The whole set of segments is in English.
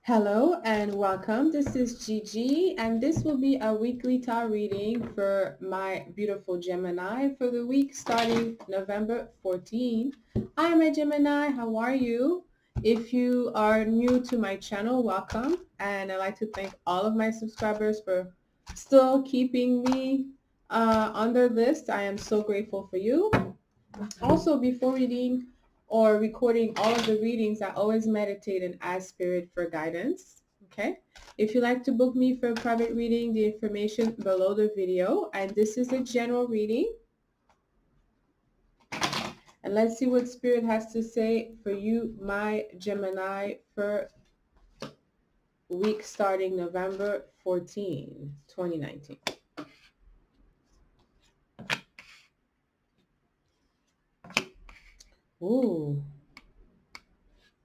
Hello and welcome. This is Gigi, and this will be a weekly tarot reading for my beautiful Gemini for the week starting November 14. I am a Gemini. How are you? If you are new to my channel, welcome. And I'd like to thank all of my subscribers for still keeping me on their list. I am so grateful for you. Also, before reading or recording all of the readings, I always meditate and ask Spirit for guidance. Okay. If you'd like to book me for a private reading, the information below the video. And this is a general reading. And let's see what Spirit has to say for you, my Gemini, for week starting November 14, 2019. Ooh,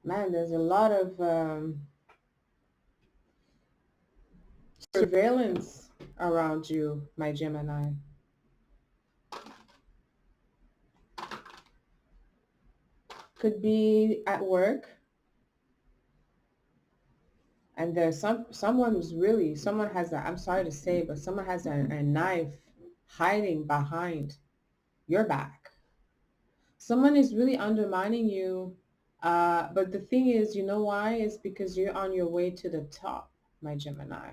man, there's a lot of surveillance around you, my Gemini. Could be at work, and there's someone who's really, someone has a, I'm sorry to say, but someone has a knife hiding behind your back. Someone is really undermining you, but the thing is, you know why? It's because you're on your way to the top, my Gemini,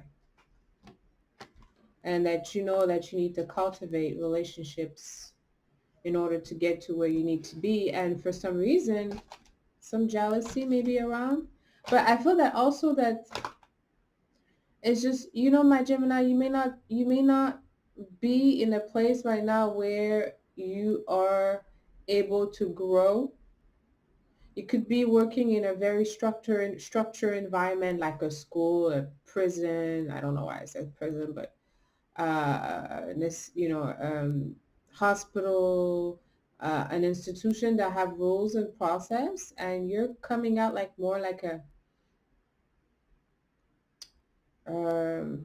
and that you know that you need to cultivate relationships in order to get to where you need to be. And for some reason, some jealousy may be around, but I feel that also that it's just, you know, my Gemini, you may not be in a place right now where you are able to grow. You could be working in a very structured environment like a school, a prison. I don't know why I said prison, but this, hospital, an institution that have rules and process, and you're coming out like more like a um,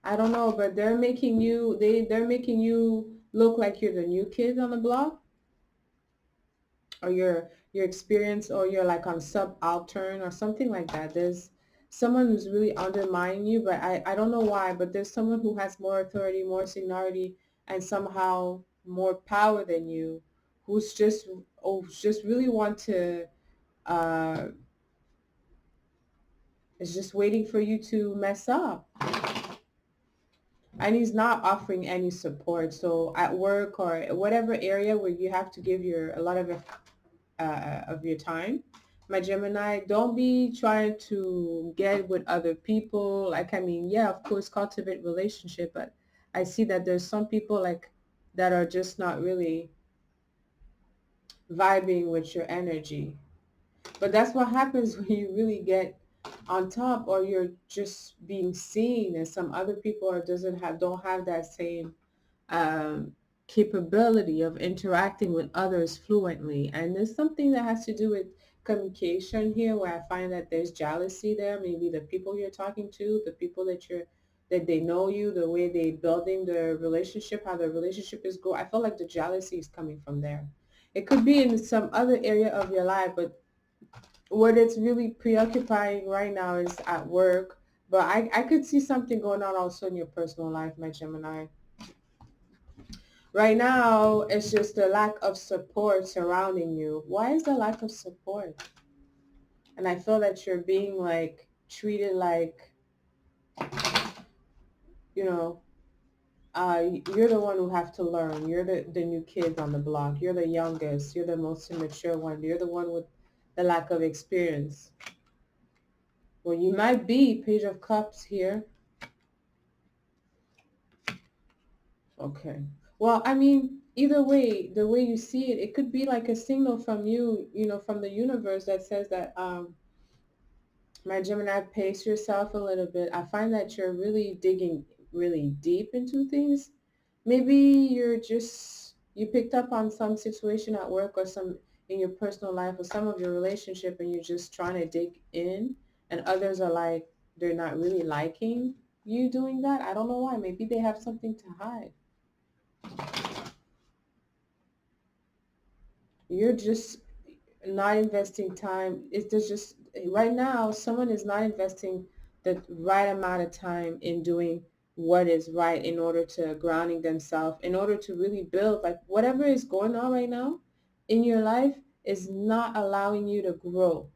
I don't know, but they're making you look like you're the new kid on the block, or your experience, or you're like on subaltern or something like that. There's someone who's really undermining you, but I don't know why, but there's someone who has more authority, more seniority, and somehow more power than you, who's just really want to uh is just waiting for you to mess up. And he's not offering any support. So at work or whatever area where you have to give your a lot of your time, my Gemini, don't be trying to get with other people. Like, I mean, yeah, of course, cultivate relationship, but I see that there's some people like that are just not really vibing with your energy. But that's what happens when you really get on top, or you're just being seen, and some other people are doesn't have don't have that same um, capability of interacting with others fluently. And there's something that has to do with communication here, where I find that there's jealousy there. Maybe the people you're talking to, the people that they know you, the way they building their relationship, how the relationship is going. I feel like the jealousy is coming from there. It could be in some other area of your life, but what it's really preoccupying right now is at work. But I could see something going on also in your personal life, my Gemini. Right now, it's just the lack of support surrounding you. Why is the lack of support? And I feel that you're being like treated like, you know, you're the one who have to learn. You're the new kid on the block. You're the youngest. You're the most immature one. You're the one with the lack of experience. Well, you might be Page of Cups here. Okay. Well, I mean, either way, the way you see it, it could be like a signal from you, from the universe that says that, my Gemini, pace yourself a little bit. I find that you're really digging really deep into things. Maybe you picked up on some situation at work or some in your personal life or some of your relationship, and you're just trying to dig in, and others are like, they're not really liking you doing that. I don't know why. Maybe they have something to hide. You're just not investing time. It's there's just right now someone is not investing the right amount of time in doing what is right in order to grounding themselves, in order to really build like whatever is going on right now in your life is not allowing you to grow.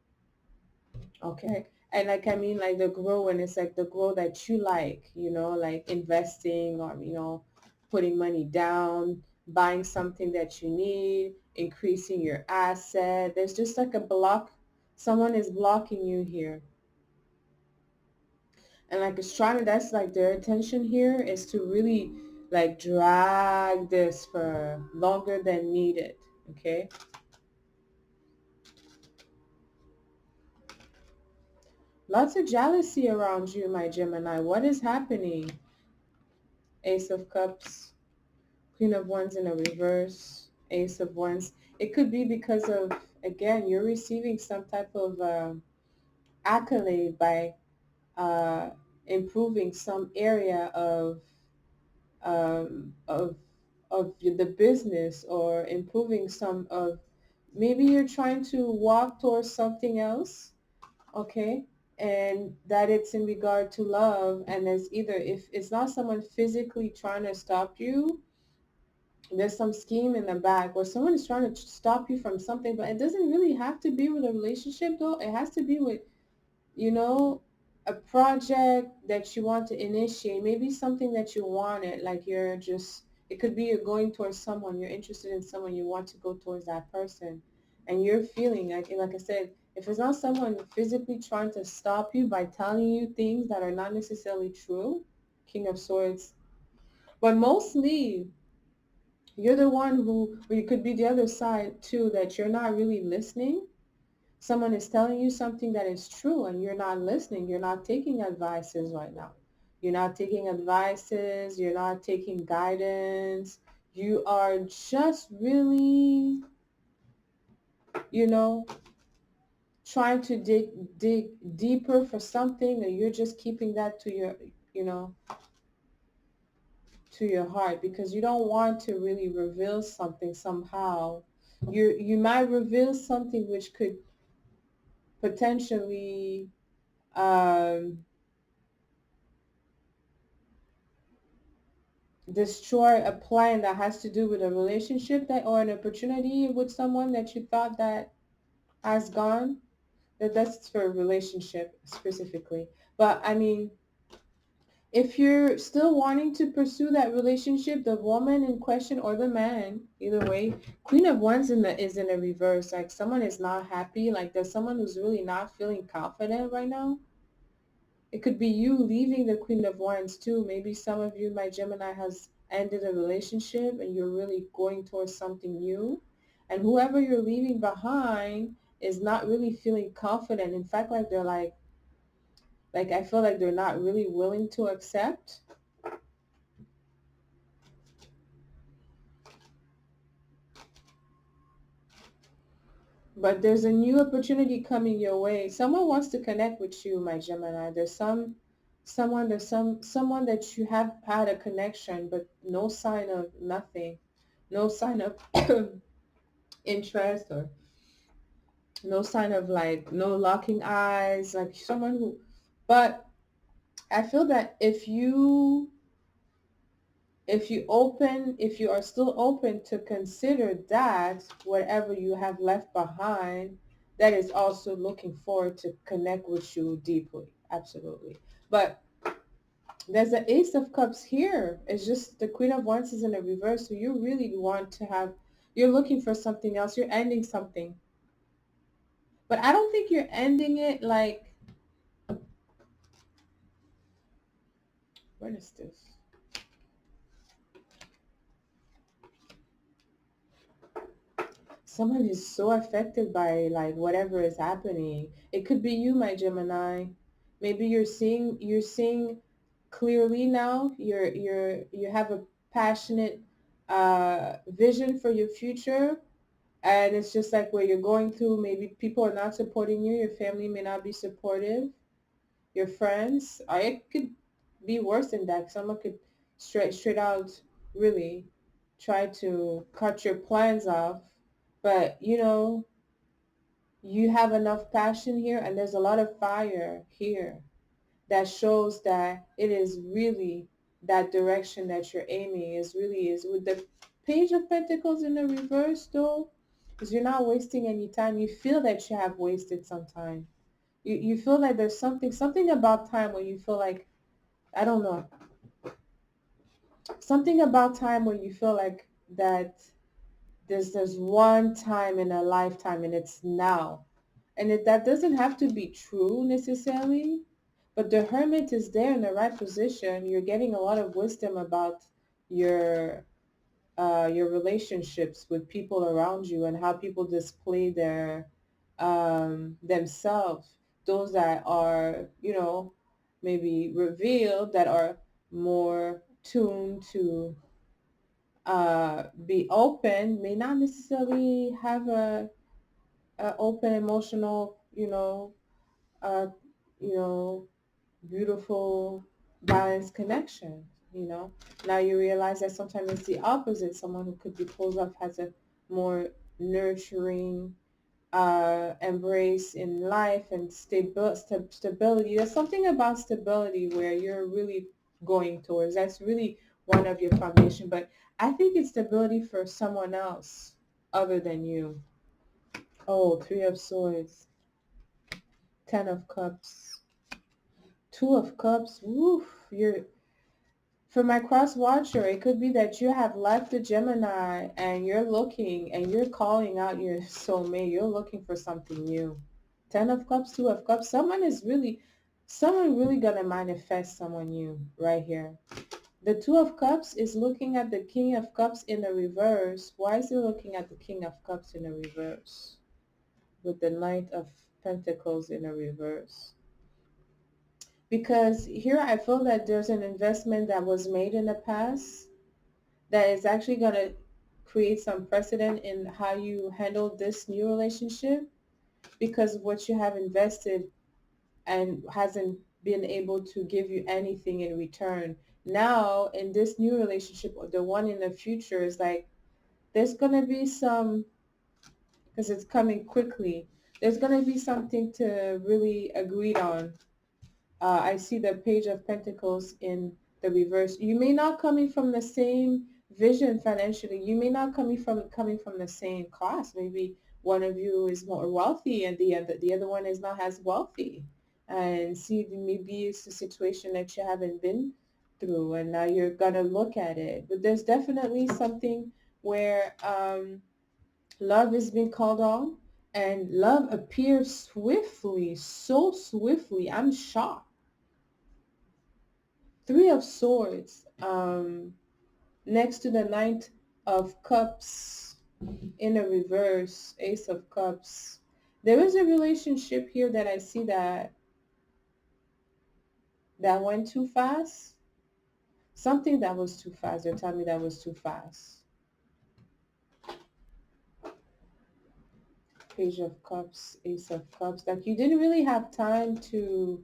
Okay. And like I mean like the grow and it's like the grow that you like, like investing or, putting money down, buying something that you need, increasing your asset. There's just like a block. Someone is blocking you here. And like it's trying to, that's like their intention here is to really like drag this for longer than needed. Okay. Lots of jealousy around you, my Gemini. What is happening? Ace of Cups. Queen of Wands in a reverse, Ace of Wands. It could be because of, again, you're receiving some type of accolade by uh, improving some area um, of of the business or improving some of, maybe you're trying to walk towards something else, okay? And that it's in regard to love, and there's either, if it's not someone physically trying to stop you, there's some scheme in the back where someone is trying to stop you from something, but it doesn't really have to be with a relationship though. It has to be with, you know, a project that you want to initiate, maybe something that you wanted, like you're just, it could be you're going towards someone, you're interested in someone, you want to go towards that person. And you're feeling like I said, if it's not someone physically trying to stop you by telling you things that are not necessarily true, King of Swords, but mostly you're the one who, or you could be the other side too, that you're not really listening. Someone is telling you something that is true and you're not listening. You're not taking advices right now. You're not taking advices. You're not taking guidance. You are just really, you know, trying to dig deeper for something, and you're just keeping that to your, you know, to your heart because you don't want to really reveal something somehow. You might reveal something which could potentially um, destroy a plan that has to do with a relationship that or an opportunity with someone that you thought that has gone. That's for a relationship specifically. But I mean, if you're still wanting to pursue that relationship, the woman in question or the man, either way, Queen of Wands is in a reverse. Like someone is not happy. Like there's someone who's really not feeling confident right now. It could be you leaving the Queen of Wands too. Maybe some of you, my Gemini, has ended a relationship and you're really going towards something new. And whoever you're leaving behind is not really feeling confident. In fact, like they're like I feel like they're not really willing to accept. But there's a new opportunity coming your way. Someone wants to connect with you, my Gemini. There's someone that you have had a connection, but no sign of nothing, no sign of interest, or no sign of like no locking eyes, like someone who. But I feel that if you are still open to consider that whatever you have left behind, that is also looking forward to connect with you deeply. Absolutely. But there's the Ace of Cups here. It's just the Queen of Wands is in a reverse. So you really want to have, you're looking for something else. You're ending something. But I don't think you're ending it like, what is this? Someone is so affected by like whatever is happening. It could be you, my Gemini. Maybe you're seeing clearly now. You have a passionate vision for your future, and it's just like where you're going through. Maybe people are not supporting you. Your family may not be supportive. Your friends, or it could be worse than that. Someone could straight out really try to cut your plans off. But You have enough passion here, and there's a lot of fire here that shows that it is really that direction that you're aiming is really is. With the Page of Pentacles in the reverse though, because you're not wasting any time. You feel that you have wasted some time. You feel like there's something about time where you feel like, I don't know, something about time where you feel like that there's one time in a lifetime and it's now. And that doesn't have to be true necessarily, but the Hermit is there in the right position. You're getting a lot of wisdom about your your relationships with people around you and how people display their themselves. Those that are, maybe revealed, that are more tuned to be open, may not necessarily have a open emotional, uh, you know, beautiful, balanced connection. You know, now you realize that sometimes it's the opposite. Someone who could be closed off has a more nurturing embrace in life and stability. There's something about stability where you're really going towards. That's really one of your foundation. But I think it's stability for someone else other than you. Oh, Three of Swords, Ten of Cups, Two of Cups. Woof, you're for my cross watcher, it could be that you have left the Gemini and you're looking and you're calling out your soulmate. You're looking for something new. Ten of Cups, Two of Cups. Someone really gonna manifest someone new right here. The Two of Cups is looking at the King of Cups in the reverse. Why is he looking at the King of Cups in the reverse? With the Knight of Pentacles in the reverse. Because here I feel that there's an investment that was made in the past that is actually going to create some precedent in how you handle this new relationship because of what you have invested and hasn't been able to give you anything in return. Now, in this new relationship, or the one in the future, is like there's going to be some, because it's coming quickly, there's going to be something to really agreed on. I see the Page of Pentacles in the reverse. You may not coming from the same vision financially. You may not coming from the same class. Maybe one of you is more wealthy and the other one is not as wealthy. And see, maybe it's a situation that you haven't been through, and now you're gonna look at it. But there's definitely something where love is being called on, and love appears swiftly, so swiftly. I'm shocked. Three of Swords, next to the Knight of Cups in a reverse, Ace of Cups. There is a relationship here that I see that went too fast. Something that was too fast. They're telling me that was too fast. Page of Cups, Ace of Cups. Like you didn't really have time to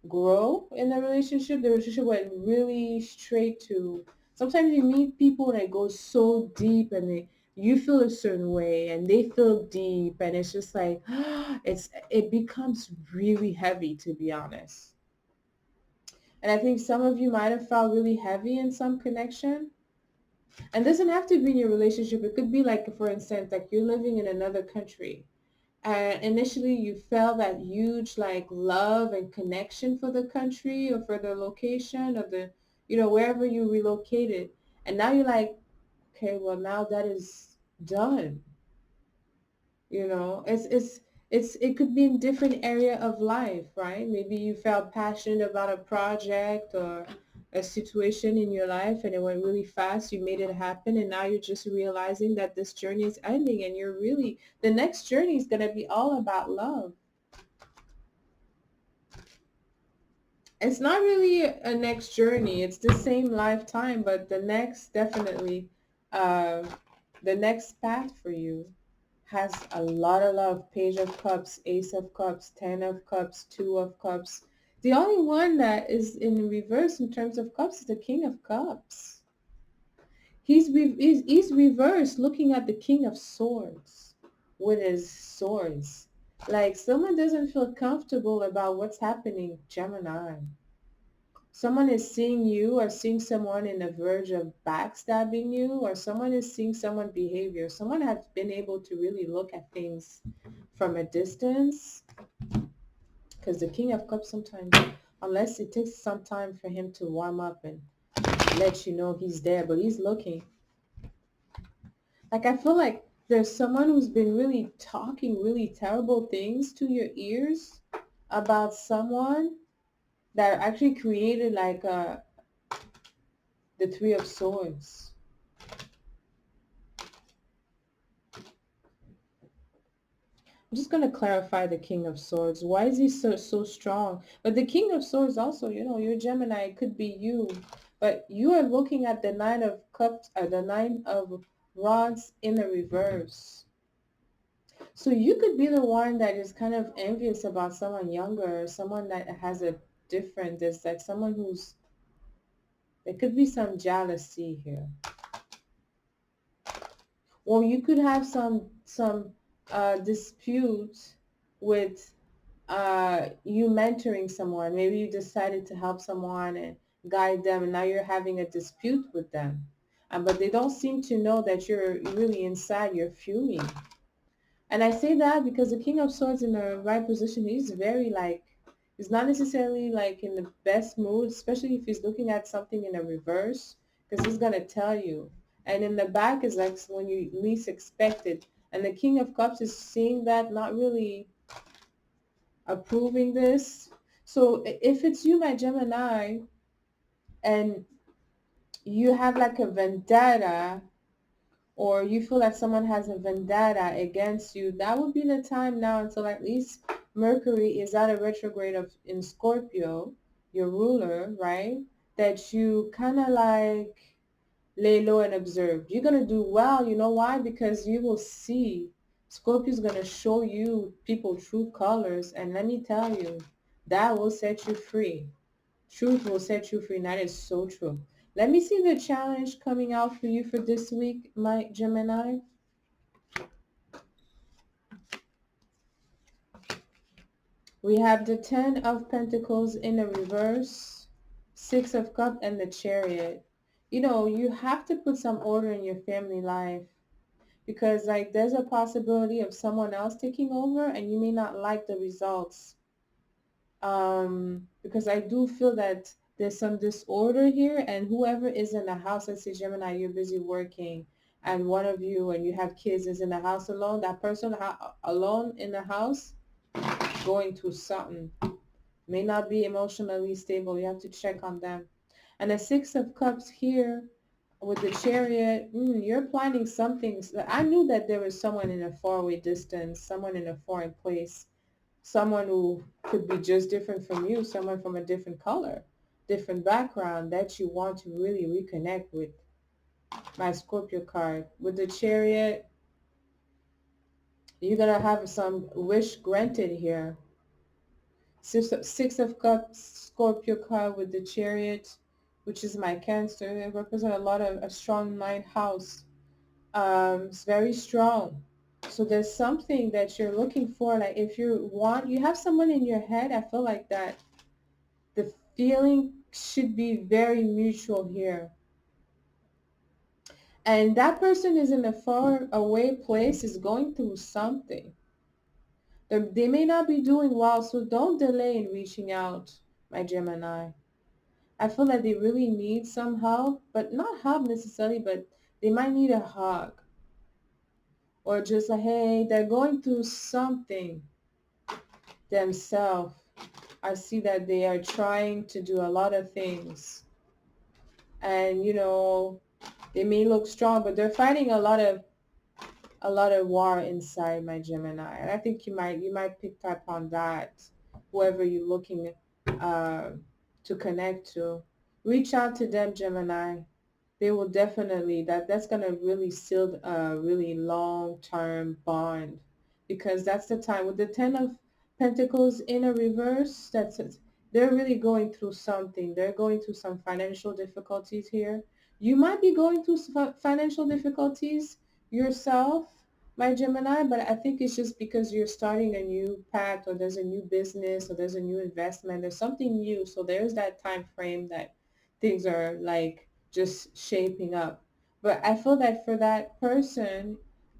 grow in the relationship. The relationship went really straight to, sometimes you meet people and it goes so deep and you feel a certain way and they feel deep and it's just like it becomes really heavy, to be honest. And I think some of you might have felt really heavy in some connection. And it doesn't have to be in your relationship. It could be like, for instance, like you're living in another country and initially you felt that huge like love and connection for the country or for the location or the, wherever you relocated. And now you're like, okay, well now that is done. It could be in different area of life, right? Maybe you felt passionate about a project or a situation in your life and it went really fast. You made it happen and now you're just realizing that this journey is ending and the next journey is going to be all about love. It's not really a next journey. It's the same lifetime, but uh, the next path for you has a lot of love. Page of Cups, Ace of Cups, Ten of Cups, Two of Cups. The only one that is in reverse in terms of cups is the King of Cups. He's reversed looking at the King of Swords with his swords. Like someone doesn't feel comfortable about what's happening, Gemini. Someone is seeing you or seeing someone in the verge of backstabbing you, or someone is seeing someone behavior. Someone has been able to really look at things from a distance, because the King of Cups sometimes, unless it takes some time for him to warm up and let you know he's there, but he's looking. Like I feel like there's someone who's been really talking really terrible things to your ears about someone that actually created like the Three of Swords. I'm just going to clarify the King of Swords. Why is he so strong? But the King of Swords also, you know, you're Gemini, it could be you. But you are looking at the Nine of Cups, the Nine of Rods in the reverse. So you could be the one that is kind of envious about someone younger, someone that has a different, there's like someone who's, there could be some jealousy here. Or you could have some dispute with you mentoring someone. Maybe you decided to help someone and guide them, and now you're having a dispute with them. But they don't seem to know that you're really inside, you're fuming. And I say that because the King of Swords in the right position, he's very like, he's not necessarily like in the best mood, especially if he's looking at something in a reverse, because he's going to tell you. And in the back is like when you least expect it. And the King of Cups is seeing that, not really approving this. So if it's you, my Gemini, and you have like a vendetta, or you feel like someone has a vendetta against you, that would be the time now until at least Mercury is at a retrograde of in Scorpio, your ruler, right? That you kind of like lay low and observe. You're going to do well. You know why? Because you will see. Scorpio's going to show you people true colors. And let me tell you, that will set you free. Truth will set you free. And that is so true. Let me see the challenge coming out for you for this week, my Gemini. We have the Ten of Pentacles in the reverse, Six of Cups, and the Chariot. You know, you have to put some order in your family life, because like there's a possibility of someone else taking over and you may not like the results. Because I do feel that there's some disorder here, and whoever is in the house, let's say Gemini, you're busy working, and one of you and you have kids is in the house alone, that person alone in the house going through something, may not be emotionally stable. You have to check on them. And the Six of Cups here with the Chariot, you're planning something. I knew that there was someone in a faraway distance, someone in a foreign place, someone who could be just different from you, someone from a different color, different background that you want to really reconnect with. My Scorpio card. With the Chariot, you're going to have some wish granted here. Six of Cups, Scorpio card with the Chariot, which is my Cancer. It represents a lot of a strong ninth house. It's very strong. So there's something that you're looking for. Like if you want, you have someone in your head. I feel like that the feeling should be very mutual here. And that person is in a far away place, is going through something. They may not be doing well, so don't delay in reaching out, my Gemini. I feel like they really need some help, but not help necessarily, but they might need a hug. Or just like, hey, they're going through something themselves. I see that they are trying to do a lot of things. And, you know, they may look strong, but they're fighting a lot of war inside, my Gemini. And I think you might pick up on that, whoever you're looking uh, to connect to. Reach out to them, Gemini. They will definitely, that's going to really seal a really long-term bond, because that's the time with the Ten of Pentacles in a reverse. That's it. They're really going through something. They're going through some financial difficulties here. You might be going through financial difficulties yourself. my Gemini, but I think it's just because you're starting a new path, or there's a new business, or there's a new investment, there's something new. So there's that time frame that things are like just shaping up. But I feel that for that person,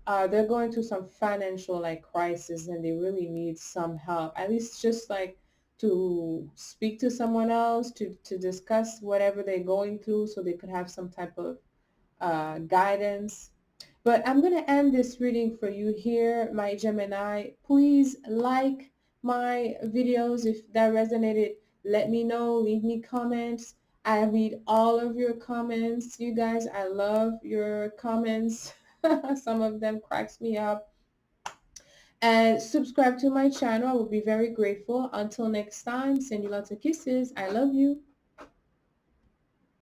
they're going through some financial like crisis, and they really need some help. At least just like to speak to someone else to discuss whatever they're going through, so they could have some type of guidance. But I'm going to end this reading for you here, my Gemini. Please like my videos if that resonated. Let me know. Leave me comments. I read all of your comments. You guys, I love your comments. Some of them cracks me up. And subscribe to my channel. I will be very grateful. Until next time, send you lots of kisses. I love you.